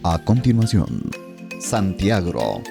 A continuación, Santiagro.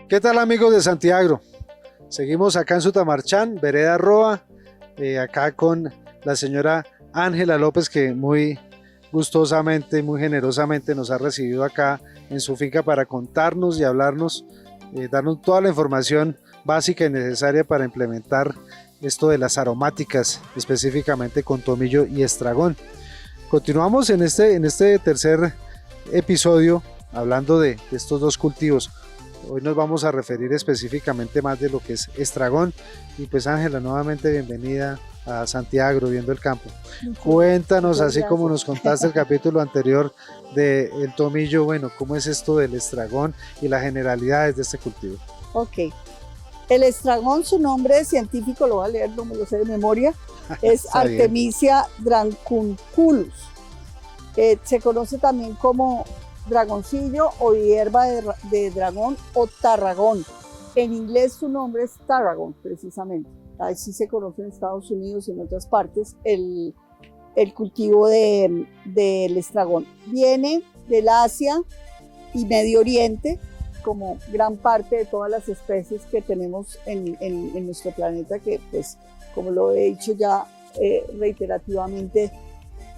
¿Qué tal, amigos de Santiagro? Seguimos acá en Sutamarchán, Vereda Roa, acá con la señora Ángela López, que muy gustosamente, muy generosamente nos ha recibido acá en su finca para contarnos y hablarnos, darnos toda la información básica y necesaria para implementar esto de las aromáticas, específicamente con tomillo y estragón. Continuamos en este tercer episodio hablando de estos dos cultivos. Hoy nos vamos a referir específicamente más de lo que es estragón. Y pues Ángela, nuevamente bienvenida a Santiagro, viendo el campo. Cuéntanos, así como nos contaste el capítulo anterior del tomillo, bueno, ¿cómo es esto del estragón y las generalidades de este cultivo? Ok, el estragón, su nombre científico, lo voy a leer, no me lo sé de memoria, es Artemisia drancunculus. Se conoce también como dragoncillo o hierba de dragón o tarragón. En inglés su nombre es tarragon, precisamente. Así se conoce en Estados Unidos y en otras partes el cultivo del estragón. Viene del Asia y Medio Oriente, como gran parte de todas las especies que tenemos en nuestro planeta, que pues, como lo he dicho ya reiterativamente,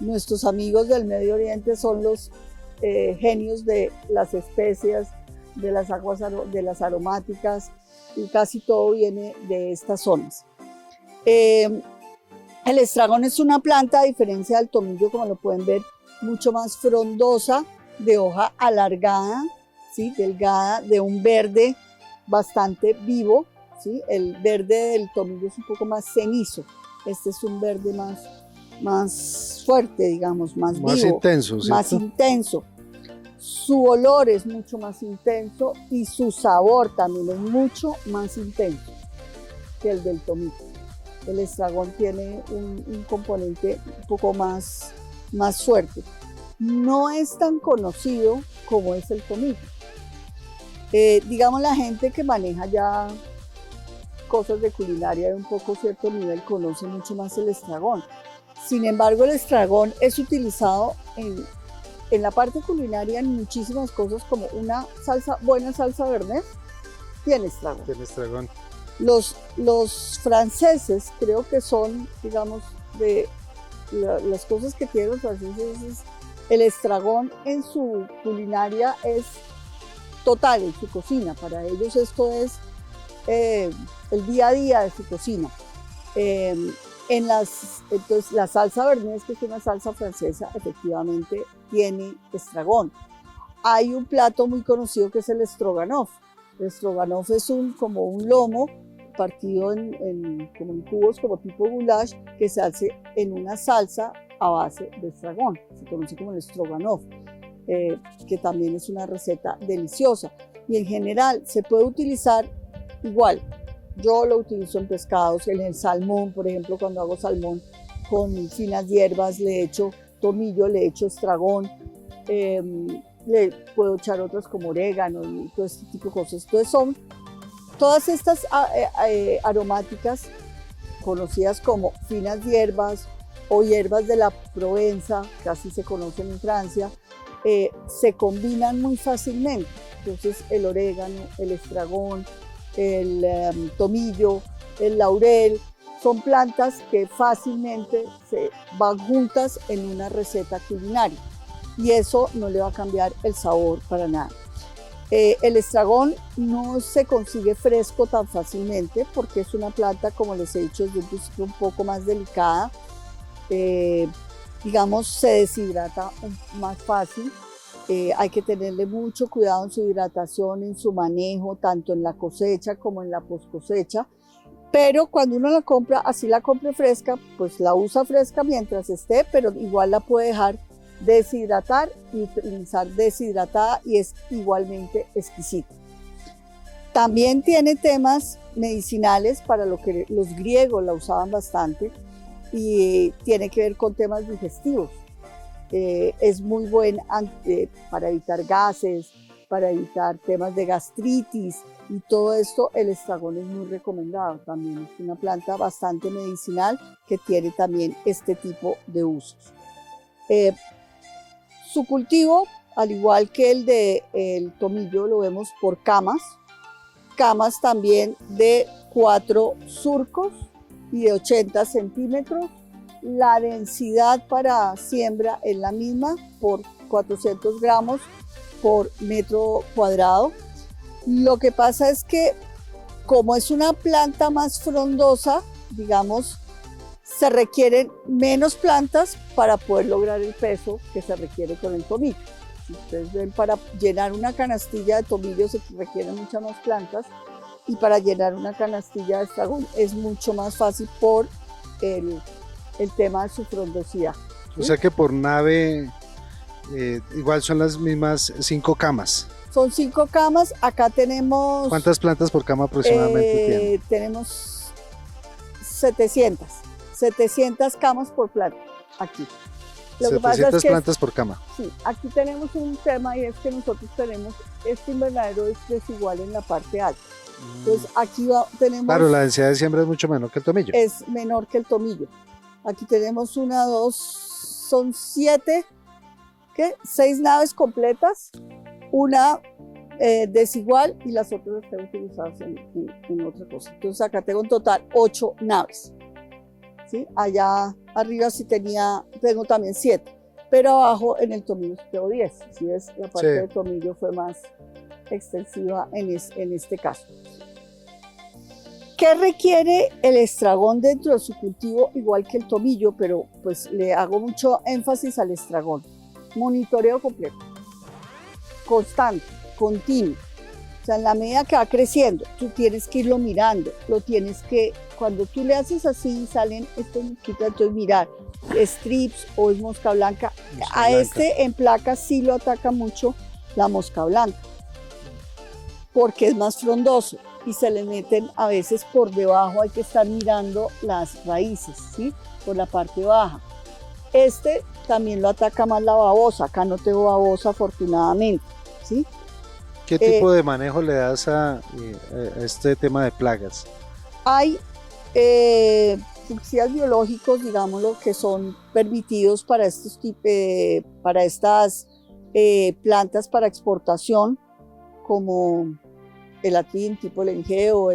nuestros amigos del Medio Oriente son los genios de las especias, de las aguas, de las aromáticas, y casi todo viene de estas zonas. El estragón es una planta, a diferencia del tomillo, como lo pueden ver, mucho más frondosa, de hoja alargada, ¿sí? Delgada, de un verde bastante vivo, ¿sí? El verde del tomillo es un poco más cenizo, este es un verde más fuerte, digamos, más vivo, intenso, ¿cierto? Más intenso. Su olor es mucho más intenso y su sabor también es mucho más intenso que el del tomillo. El estragón tiene un componente un poco más fuerte. No es tan conocido como es el tomillo. Digamos, la gente que maneja ya cosas de culinaria de un poco cierto nivel conoce mucho más el estragón. Sin embargo, el estragón es utilizado en la parte culinaria en muchísimas cosas, como una buena salsa béarnaise tiene estragón. Tiene estragón. Los franceses, creo que son, digamos, de las cosas que tienen los franceses, es el estragón en su culinaria es total, en su cocina. Para ellos esto es el día a día de su cocina. Entonces la salsa béarnaise, que es una salsa francesa, efectivamente tiene estragón. Hay un plato muy conocido que es el stroganoff. El stroganoff es como un lomo partido como en cubos, como tipo goulash, que se hace en una salsa a base de estragón. Se conoce como el stroganoff, que también es una receta deliciosa. Y en general se puede utilizar igual. Yo lo utilizo en pescados, en el salmón, por ejemplo, cuando hago salmón con finas hierbas, le echo tomillo, le echo estragón, le puedo echar otras como orégano y todo este tipo de cosas. Entonces son todas estas aromáticas conocidas como finas hierbas o hierbas de la Provenza, que así se conocen en Francia, se combinan muy fácilmente. Entonces el orégano, el estragón, el tomillo, el laurel, son plantas que fácilmente se van juntas en una receta culinaria y eso no le va a cambiar el sabor para nada. El estragón no se consigue fresco tan fácilmente porque es una planta, como les he dicho desde un principio, un poco más delicada. Digamos, se deshidrata más fácil. Hay que tenerle mucho cuidado en su hidratación, en su manejo, tanto en la cosecha como en la post cosecha. Pero cuando uno la compra, así la compre fresca, pues la usa fresca mientras esté, pero igual la puede dejar deshidratar y utilizar deshidratada y es igualmente exquisita. También tiene temas medicinales para lo que los griegos la usaban bastante y tiene que ver con temas digestivos. Es muy buen para evitar gases, para evitar temas de gastritis y todo esto. El estragón es muy recomendado también. Es una planta bastante medicinal que tiene también este tipo de usos. Su cultivo, al igual que el tomillo, lo vemos por camas también de 4 surcos y de 80 centímetros. La densidad para siembra es la misma por 400 gramos por metro cuadrado. Lo que pasa es que como es una planta más frondosa, digamos, se requieren menos plantas para poder lograr el peso que se requiere con el tomillo. Si ustedes ven, para llenar una canastilla de tomillo se requieren muchas más plantas y para llenar una canastilla de estragón es mucho más fácil por el tema de su frondosidad. O sea que por nave igual son las mismas 5 camas. Son 5 camas, acá tenemos... ¿Cuántas plantas por cama aproximadamente tienen? Tenemos 700 camas por planta, aquí. Lo 700 que pasa es que plantas por cama. Sí, aquí tenemos un tema y es que nosotros tenemos, este invernadero es desigual en la parte alta. Entonces aquí tenemos... Claro, la densidad de siembra es mucho menor que el tomillo. Es menor que el tomillo. Aquí tenemos 1, 2, son 7, 6 naves completas, una desigual y las otras están utilizadas en otra cosa. Entonces acá tengo en total 8 naves. ¿Sí? Allá arriba sí tengo también 7, pero abajo en el tomillo tengo 10. ¿Sí ves? La parte del tomillo fue más extensiva en este caso. ¿Qué requiere el estragón dentro de su cultivo? Igual que el tomillo, pero pues le hago mucho énfasis al estragón. Monitoreo completo, constante, continuo. O sea, en la medida que va creciendo, tú tienes que irlo mirando, cuando tú le haces así, salen estos mosquitos, entonces mirar, strips o es mosca blanca. Este en placas sí lo ataca mucho la mosca blanca, porque es más frondoso y se le meten a veces por debajo, hay que estar mirando las raíces, ¿sí? Por la parte baja. Este también lo ataca más la babosa, acá no tengo babosa afortunadamente, ¿sí? ¿Qué tipo de manejo le das a este tema de plagas? Hay fungicidas biológicos, digámoslo, que son permitidos para estas plantas para exportación, como el atrin tipo lengeo,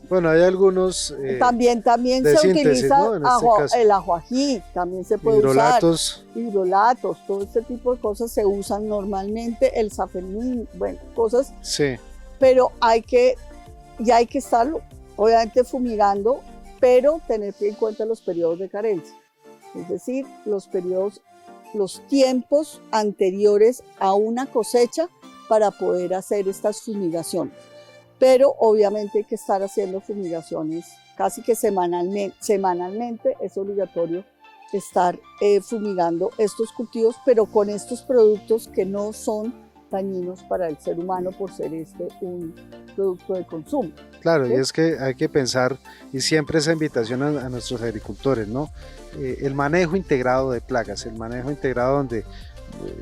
bueno, hay algunos también de se síntesis, utiliza, ¿no? el ajoají, también se puede hidrolatos. usar. Hidrolatos, todo este tipo de cosas se usan normalmente, el safenil, bueno, cosas. Sí. Pero hay que estarlo, obviamente fumigando, pero tener en cuenta los periodos de carencia. Es decir, los tiempos anteriores a una cosecha para poder hacer estas fumigaciones. Pero obviamente hay que estar haciendo fumigaciones casi que semanalmente es obligatorio estar fumigando estos cultivos, pero con estos productos que no son dañinos para el ser humano por ser un producto de consumo. Claro, ¿sí? Y es que hay que pensar, y siempre esa invitación a nuestros agricultores, ¿no? El manejo integrado de plagas, el manejo integrado donde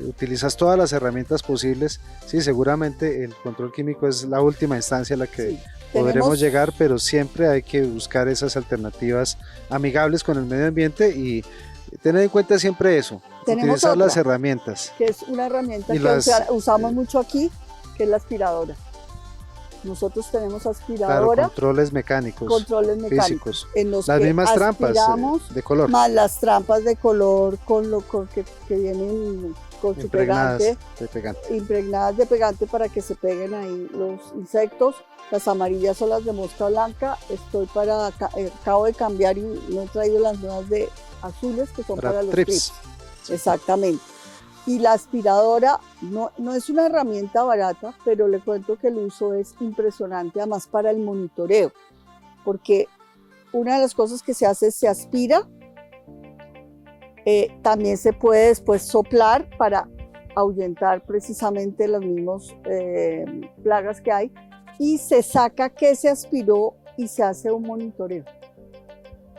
utilizas todas las herramientas posibles. Sí, seguramente el control químico es la última instancia a la que podremos llegar, pero siempre hay que buscar esas alternativas amigables con el medio ambiente y tener en cuenta siempre eso, utilizar las herramientas. Que es una herramienta que usamos mucho aquí, que es la aspiradora. Nosotros tenemos Claro, aspiradora, controles mecánicos, controles mecánicos, físicos. en los Las que mismas trampas aspiramos, de color. más las trampas de color que vienen con su pegante, De pegante. impregnadas de pegante para que se peguen ahí los insectos. Las amarillas son las de mosca blanca. Acabo de cambiar y no he traído las nuevas de azules que son para los trips. trips. Exactamente. Y la aspiradora no es una herramienta barata, pero le cuento que el uso es impresionante, además para el monitoreo, porque una de las cosas que se hace es se aspira, también se puede después soplar para ahuyentar precisamente las mismas plagas que hay, y se saca qué se aspiró y se hace un monitoreo,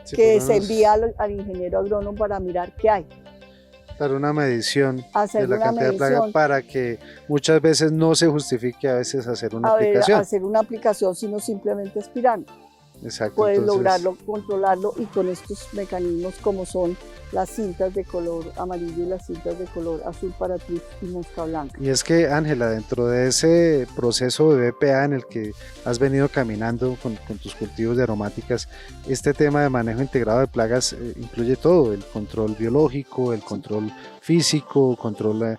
Sí, que por lo se menos envía al ingeniero agrónomo para mirar qué hay. para una medición Hacer de la una cantidad de plaga medición. para que muchas veces no se justifique a veces hacer una A ver, aplicación. hacer una aplicación, sino simplemente aspirando. Exacto. Puedes entonces, lograrlo, controlarlo, y con estos mecanismos como son las cintas de color amarillo y las cintas de color azul para trips y mosca blanca. Y es que, Ángela, dentro de ese proceso de BPA en el que has venido caminando con tus cultivos de aromáticas, este tema de manejo integrado de plagas incluye todo: el control biológico, el control físico, control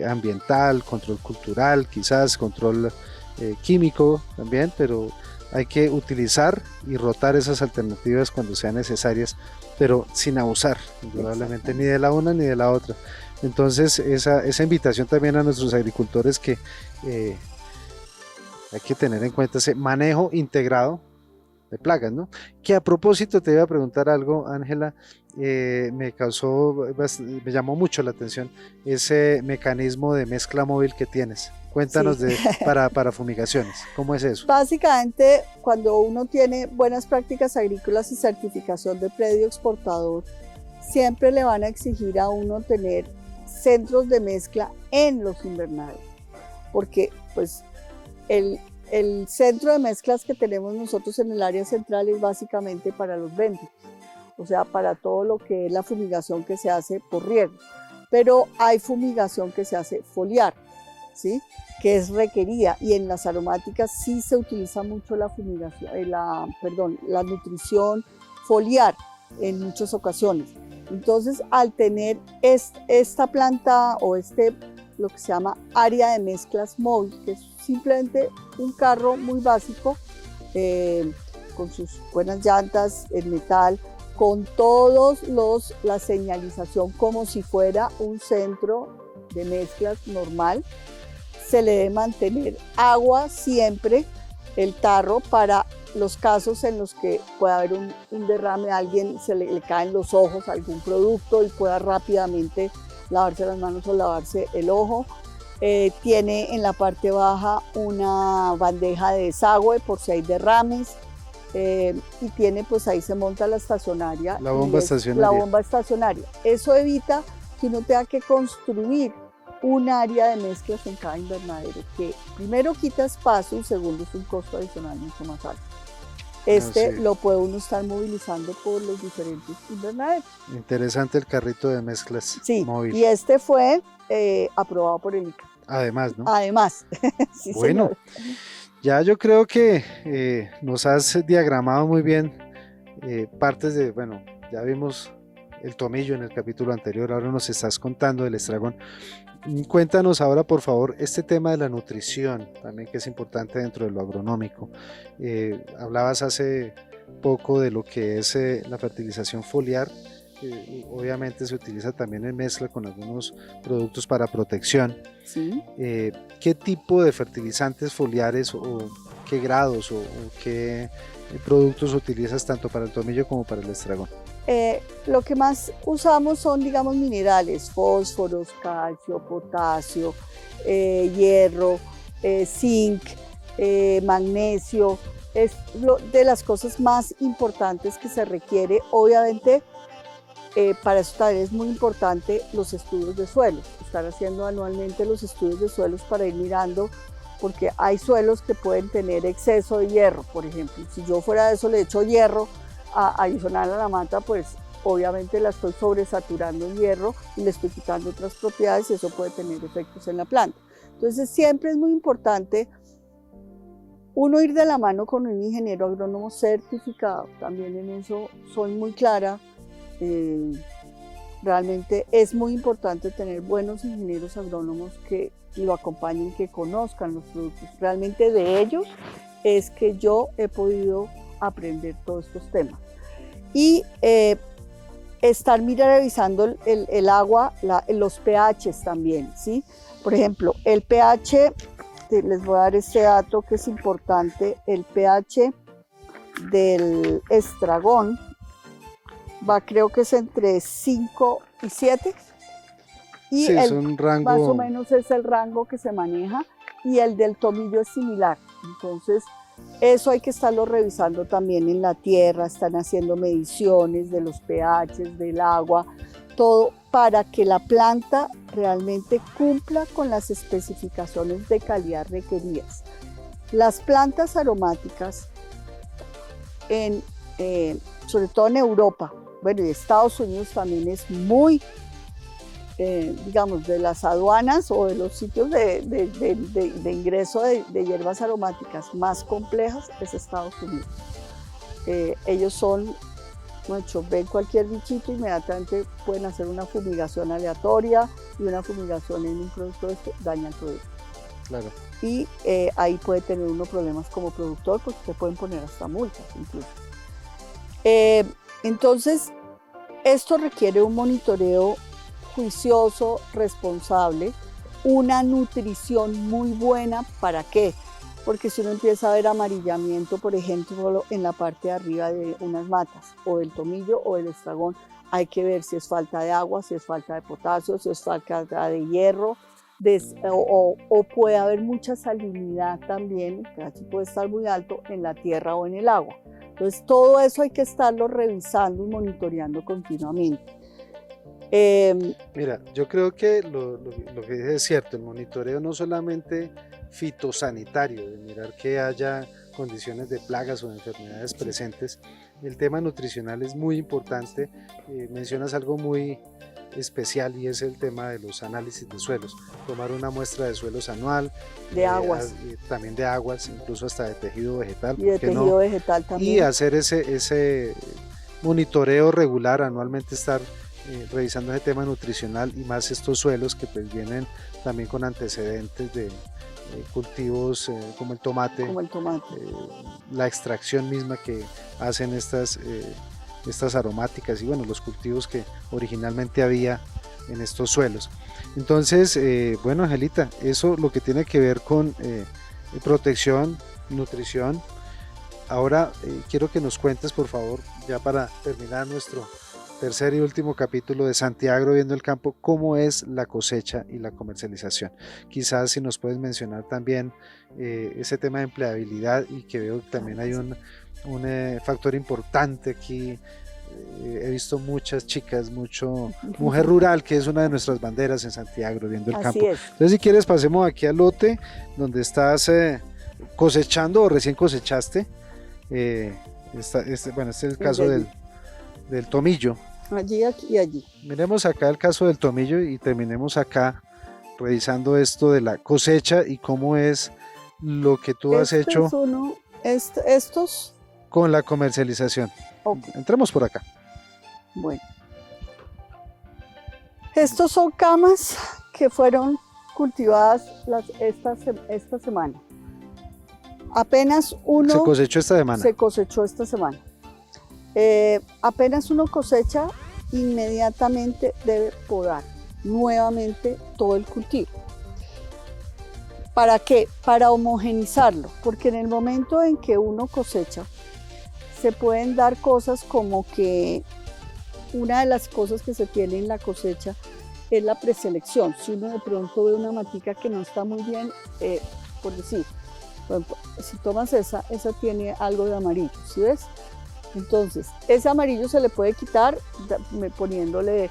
ambiental, control cultural, quizás control químico también, pero hay que utilizar y rotar esas alternativas cuando sean necesarias, pero sin abusar, indudablemente, ni de la una ni de la otra. Entonces, esa invitación también a nuestros agricultores, que hay que tener en cuenta ese manejo integrado de plagas, ¿no? Que a propósito te iba a preguntar algo, Ángela, me llamó mucho la atención ese mecanismo de mezcla móvil que tienes. Cuéntanos Sí. para fumigaciones, ¿cómo es eso? Básicamente, cuando uno tiene buenas prácticas agrícolas y certificación de predio exportador, siempre le van a exigir a uno tener centros de mezcla en los invernaderos, porque pues el centro de mezclas que tenemos nosotros en el área central es básicamente para los ventos, o sea, para todo lo que es la fumigación que se hace por riego, pero hay fumigación que se hace foliar, ¿sí? Que es requerida, y en las aromáticas sí se utiliza mucho la fumigación, la nutrición foliar en muchas ocasiones. Entonces, al tener esta planta o lo que se llama área de mezclas móvil, que es simplemente un carro muy básico, con sus buenas llantas en metal, con la señalización como si fuera un centro de mezclas normal, se le debe mantener agua siempre, el tarro, para los casos en los que pueda haber un derrame, a alguien se le caen los ojos a algún producto y pueda rápidamente lavarse las manos o lavarse el ojo. Tiene en la parte baja una bandeja de desagüe por si hay derrames, y tiene, pues ahí se monta la estacionaria. La bomba estacionaria. La bomba estacionaria. Eso evita que uno tenga que construir un área de mezclas en cada invernadero, que primero quita espacio y segundo es un costo adicional mucho más alto. Sí. Lo puede uno estar movilizando por los diferentes invernaderos. Interesante el carrito de mezclas móvil. Y fue aprobado por el ICA. Además, ¿no? Además. Sí, bueno, señor. Ya yo creo que nos has diagramado muy bien partes de, bueno, ya vimos el tomillo en el capítulo anterior, ahora nos estás contando del estragón. Cuéntanos ahora, por favor, este tema de la nutrición, también, que es importante dentro de lo agronómico. Hablabas hace poco de lo que es la fertilización foliar, que obviamente se utiliza también en mezcla con algunos productos para protección. Sí. ¿Qué tipo de fertilizantes foliares o qué grados o qué productos utilizas tanto para el tomillo como para el estragón? Lo que más usamos son, digamos, minerales: fósforos, calcio, potasio, hierro, zinc, magnesio. Es de las cosas más importantes que se requiere. Obviamente, para eso también es muy importante los estudios de suelos, estar haciendo anualmente los estudios de suelos para ir mirando, porque hay suelos que pueden tener exceso de hierro, por ejemplo. Si yo fuera de eso le echo hierro adicional a la mata, pues obviamente la estoy sobresaturando en hierro y le estoy quitando otras propiedades, y eso puede tener efectos en la planta. Entonces siempre es muy importante uno ir de la mano con un ingeniero agrónomo certificado. También en eso soy muy clara. Realmente es muy importante tener buenos ingenieros agrónomos que lo acompañen, que conozcan los productos. Realmente de ellos es que yo he podido aprender todos estos temas. Y estar revisando el agua, los pHs también, ¿sí? Por ejemplo, el pH, les voy a dar este dato que es importante, el pH del estragón creo que es entre 5 y 7. Y sí, es un rango... más o menos es el rango que se maneja, y el del tomillo es similar. Entonces, eso hay que estarlo revisando también en la tierra, están haciendo mediciones de los pHs, del agua, todo para que la planta realmente cumpla con las especificaciones de calidad requeridas. Las plantas aromáticas, sobre todo en Europa, bueno, y Estados Unidos también es muy, digamos, de las aduanas o de los sitios de ingreso de hierbas aromáticas más complejas es Estados Unidos. Ellos son, mucho, ven cualquier bichito, inmediatamente pueden hacer una fumigación aleatoria, y una fumigación en un producto daña el producto. Claro. Y ahí puede tener uno problemas como productor, porque te pueden poner hasta multas incluso. Entonces, esto requiere un monitoreo juicioso, responsable, una nutrición muy buena. ¿Para qué? Porque si uno empieza a ver amarillamiento, por ejemplo, en la parte de arriba de unas matas, o del tomillo o del estragón, hay que ver si es falta de agua, si es falta de potasio, si es falta de hierro, o puede haber mucha salinidad también, que así puede estar muy alto en la tierra o en el agua. Entonces, todo eso hay que estarlo revisando y monitoreando continuamente. Mira, yo creo que lo que dices es cierto, el monitoreo no solamente fitosanitario, de mirar que haya condiciones de plagas o de enfermedades presentes, el tema nutricional es muy importante. Mencionas algo muy especial, y es el tema de los análisis de suelos, tomar una muestra de suelos anual, de aguas, también de aguas, incluso hasta de tejido vegetal, y de tejido vegetal también, y hacer ese monitoreo regular, anualmente estar revisando ese tema nutricional, y más estos suelos que pues vienen también con antecedentes de cultivos como el tomate, la extracción misma que hacen estas aromáticas, y bueno, los cultivos que originalmente había en estos suelos. Entonces, bueno, Angelita, eso lo que tiene que ver con protección, nutrición. Ahora quiero que nos cuentes, por favor, ya para terminar nuestro tercer y último capítulo de Santiagro Viendo el Campo, cómo es la cosecha y la comercialización. Quizás si nos puedes mencionar también ese tema de empleabilidad, y que veo que también hay un factor importante aquí. He visto muchas chicas, mucho mujer rural, que es una de nuestras banderas en Santiagro Viendo el Campo. Entonces, si quieres, pasemos aquí al lote donde estás cosechando o recién cosechaste. Bueno, este es el caso del tomillo. Allí, aquí y allí. Miremos acá el caso del tomillo y terminemos acá revisando esto de la cosecha y cómo es lo que tú has hecho estos con la comercialización. Okay. Entremos por acá. Bueno, estos son camas que fueron cultivadas esta semana. Apenas uno... Se cosechó esta semana. Se cosechó esta semana. Apenas uno cosecha, inmediatamente debe podar nuevamente todo el cultivo. ¿Para qué? Para homogenizarlo, porque en el momento en que uno cosecha, se pueden dar cosas como que una de las cosas que se tiene en la cosecha es la preselección. Si uno de pronto ve una matica que no está muy bien, por decir, si tomas esa tiene algo de amarillo, ¿sí ves? Entonces, ese amarillo se le puede quitar poniéndole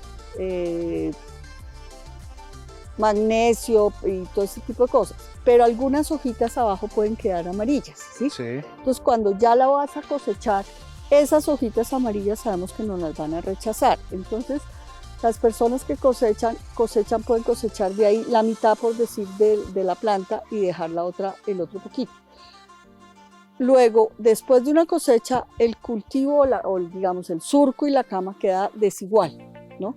magnesio y todo ese tipo de cosas, pero algunas hojitas abajo pueden quedar amarillas, ¿sí? Sí. Entonces, cuando ya la vas a cosechar, esas hojitas amarillas sabemos que nos las van a rechazar. Entonces, Las personas que cosechan pueden cosechar de ahí la mitad, por decir, de la planta y dejar el otro poquito. Luego, después de una cosecha, el cultivo o digamos el surco y la cama queda desigual, ¿no?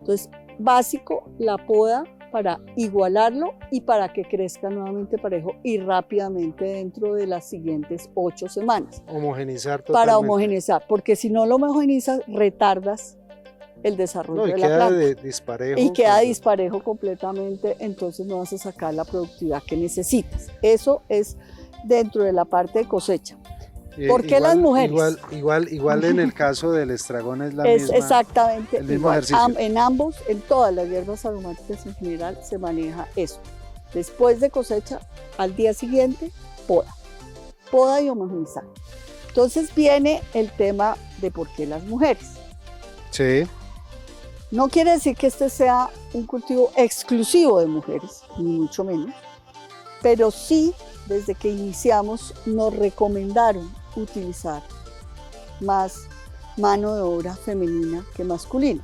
Entonces, básico, la poda para igualarlo y para que crezca nuevamente parejo y rápidamente dentro de las siguientes 8 semanas. Homogenizar totalmente. Para homogenizar, porque si no lo homogenizas, retardas el desarrollo de la planta. Disparejo. Y queda disparejo completamente, entonces no vas a sacar la productividad que necesitas. Eso es dentro de la parte de cosecha. ¿Por qué las mujeres? Igual en el caso del estragón es la misma. Exactamente el mismo igual. ejercicio. En ambos, en todas las hierbas aromáticas en general, se maneja eso. Después de cosecha, al día siguiente, poda y homogenizar. Entonces viene el tema de por qué las mujeres. Sí. No quiere decir que este sea un cultivo exclusivo de mujeres, ni mucho menos, pero sí, desde que iniciamos, nos recomendaron utilizar más mano de obra femenina que masculina.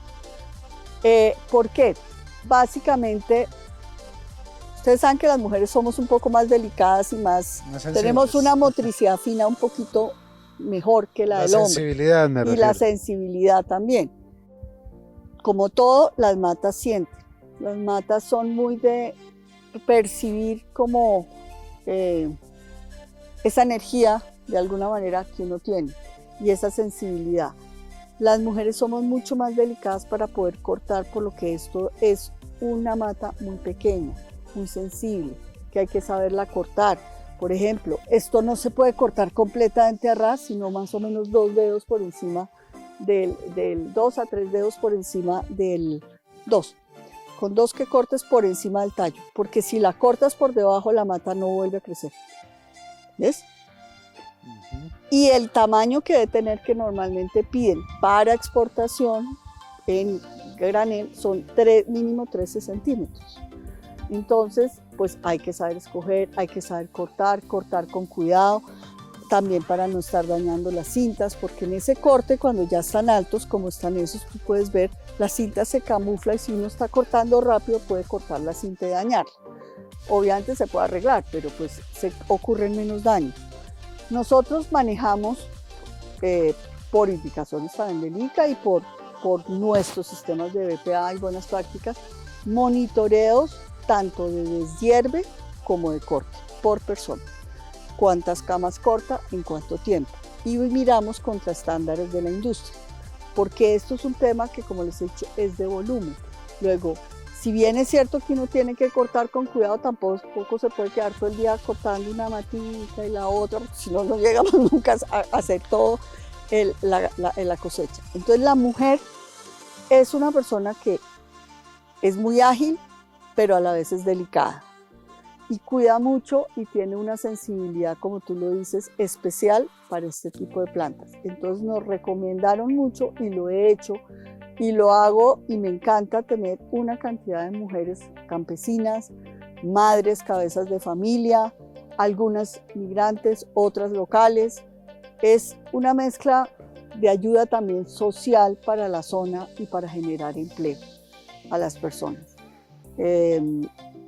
¿Por qué? Básicamente, ustedes saben que las mujeres somos un poco más delicadas y tenemos una motricidad fina un poquito mejor que la del hombre. La sensibilidad, me refiero. Y la sensibilidad también. Como todo, las matas sienten. Las matas son muy de percibir como esa energía de alguna manera que uno tiene y esa sensibilidad. Las mujeres somos mucho más delicadas para poder cortar, por lo que esto es una mata muy pequeña, muy sensible, que hay que saberla cortar. Por ejemplo, esto no se puede cortar completamente a ras, sino más o menos 2 dedos por encima del 2 a 3 dedos por encima del 2. Con 2 que cortes por encima del tallo, porque si la cortas por debajo, la mata no vuelve a crecer. ¿Ves? Y el tamaño que debe tener, que normalmente piden para exportación en granel, son mínimo 13 centímetros. Entonces, pues hay que saber escoger, hay que saber cortar con cuidado, también para no estar dañando las cintas, porque en ese corte, cuando ya están altos, como están esos, tú puedes ver, la cinta se camufla y si uno está cortando rápido, puede cortar la cinta y dañarla. Obviamente se puede arreglar, pero pues se ocurren menos daños. Nosotros manejamos, por indicaciones también del INCA y por nuestros sistemas de BPA y buenas prácticas, monitoreos tanto de deshierve como de corte por persona. Cuántas camas corta, en cuánto tiempo. Y miramos contra estándares de la industria, porque esto es un tema que, como les he dicho, es de volumen. Luego, si bien es cierto que uno tiene que cortar con cuidado, tampoco se puede quedar todo el día cortando una matita y la otra, porque si no, no llegamos nunca a hacer todo la cosecha. Entonces, la mujer es una persona que es muy ágil, pero a la vez es delicada. Y cuida mucho y tiene una sensibilidad, como tú lo dices, especial para este tipo de plantas. Entonces nos recomendaron mucho y lo he hecho y lo hago, y me encanta tener una cantidad de mujeres campesinas, madres, cabezas de familia, algunas migrantes, otras locales. Es una mezcla de ayuda también social para la zona y para generar empleo a las personas.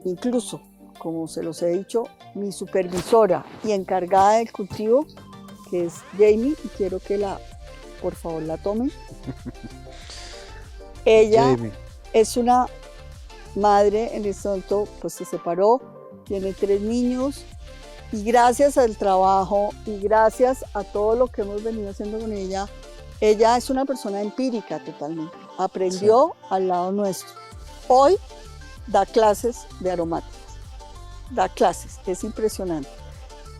Incluso, como se los he dicho, mi supervisora y encargada del cultivo, que es Jamie, y quiero que por favor la tomen. Ella Jamie es una madre, en este momento pues se separó, tiene 3 niños, y gracias al trabajo y gracias a todo lo que hemos venido haciendo con ella es una persona empírica totalmente, aprendió al lado nuestro. Hoy da clases de aromáticas. Da clases, es impresionante.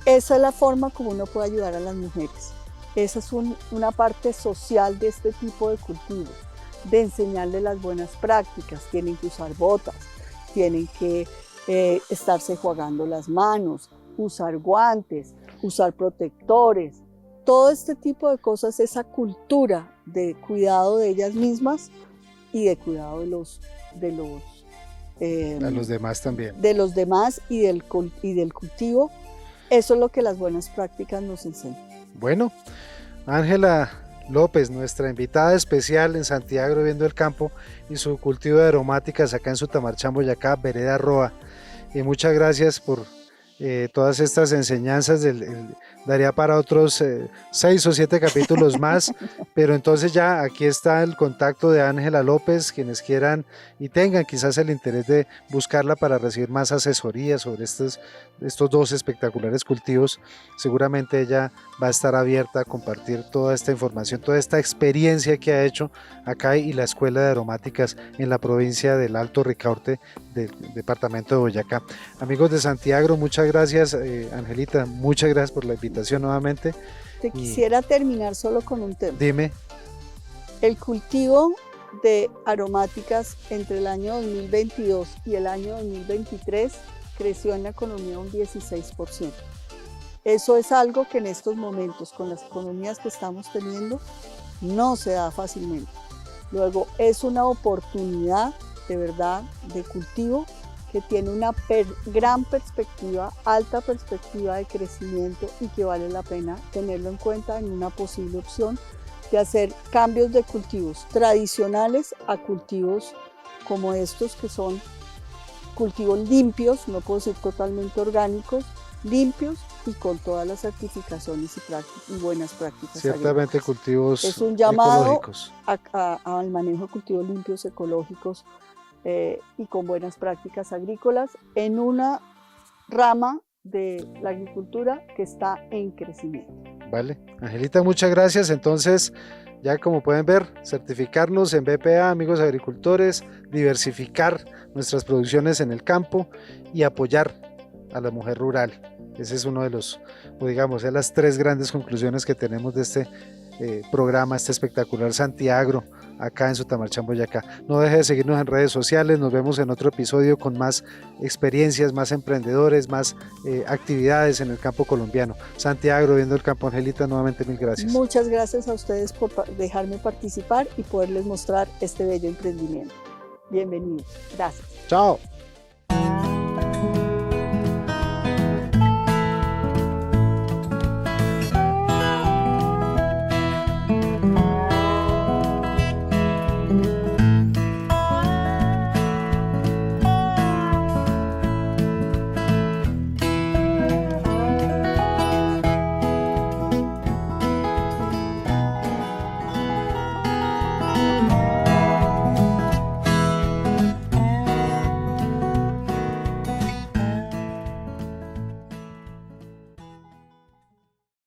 Esa es la forma como uno puede ayudar a las mujeres. Esa es una parte social de este tipo de cultivos, de enseñarles las buenas prácticas. Tienen que usar botas, tienen que estarse enjuagando las manos, usar guantes, usar protectores. Todo este tipo de cosas, esa cultura de cuidado de ellas mismas y de cuidado de los demás también. De los demás y del cultivo. Eso es lo que las buenas prácticas nos enseñan. Bueno, Ángela López, nuestra invitada especial en Santiagro Viendo el Campo y su cultivo de aromáticas acá en Sutamarchán, Boyacá, Vereda Roa. Y muchas gracias por todas estas enseñanzas, daría para otros 6 o 7 capítulos más, pero entonces ya aquí está el contacto de Ángela López, quienes quieran y tengan quizás el interés de buscarla para recibir más asesoría sobre estos 2 espectaculares cultivos. Seguramente ella va a estar abierta a compartir toda esta información, toda esta experiencia que ha hecho acá y la Escuela de Aromáticas en la provincia del Alto Ricaurte del departamento de Boyacá. Amigos de Santiagro, muchas gracias, Angelita, muchas gracias por la invitación nuevamente. Te quisiera terminar solo con un tema. Dime. El cultivo de aromáticas entre el año 2022 y el año 2023 creció en la economía un 16%. Eso es algo que en estos momentos, con las economías que estamos teniendo, no se da fácilmente. Luego, es una oportunidad de verdad de cultivo que tiene una gran perspectiva, alta perspectiva de crecimiento y que vale la pena tenerlo en cuenta en una posible opción de hacer cambios de cultivos tradicionales a cultivos como estos, que son cultivos limpios, no puedo decir totalmente orgánicos, limpios y con todas las certificaciones y buenas prácticas. Ciertamente agrícolas. Cultivos es un llamado ecológicos al manejo de cultivos limpios, ecológicos y con buenas prácticas agrícolas en una rama de la agricultura que está en crecimiento. Vale, Angelita, muchas gracias. Entonces, ya como pueden ver, certificarnos en BPA, amigos agricultores, diversificar nuestras producciones en el campo y apoyar a la mujer rural. Ese es uno de los, o digamos, de las 3 grandes conclusiones que tenemos de este programa, este espectacular Santiagro, acá en Sutamarchán, Boyacá. No deje de seguirnos en redes sociales, nos vemos en otro episodio con más experiencias, más emprendedores, más actividades en el campo colombiano. Santiagro Viendo el Campo. Angelita, nuevamente mil gracias. Muchas gracias a ustedes por dejarme participar y poderles mostrar este bello emprendimiento. Bienvenidos. Gracias. Chao.